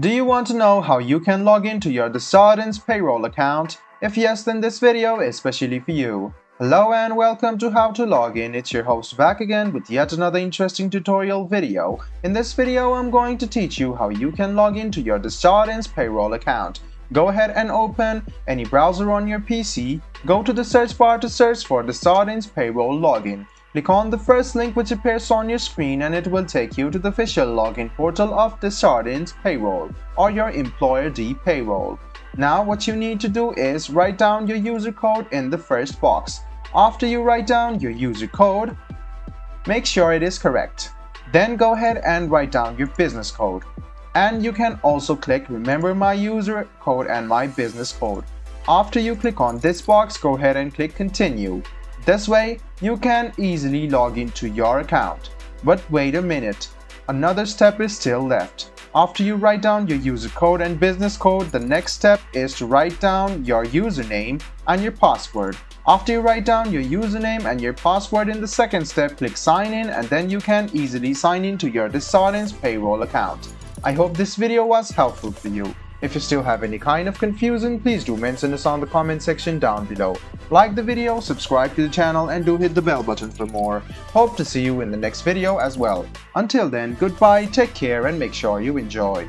Do you want to know how you can log into your Desjardins Payroll account? If yes, then this video is especially for you. Hello and welcome to How to Log In. It's your host back again with yet another interesting tutorial video. In this video, I'm going to teach you how you can log into your Desjardins Payroll account. Go ahead and open any browser on your PC. Go to the search bar to search for Desjardins Payroll Login. Click on the first link which appears on your screen and it will take you to the official login portal of Desjardins Payroll or your employer D payroll. Now what you need to do is write down your user code in the first box. After you write down your user code, make sure it is correct. Then go ahead and write down your business code. And you can also click remember my user code and my business code. After you click on this box, go ahead and click continue. This way, you can easily log into your account. But wait a minute, another step is still left. After you write down your user code and business code, the next step is to write down your username and your password. After you write down your username and your password in the second step, click sign in and then you can easily sign in to your Desjardins Payroll account. I hope this video was helpful for you. If you still have any kind of confusion, please do mention us on the comment section down below. Like the video, subscribe to the channel and do hit the bell button for more. Hope to see you in the next video as well. Until then, goodbye, take care and make sure you enjoy.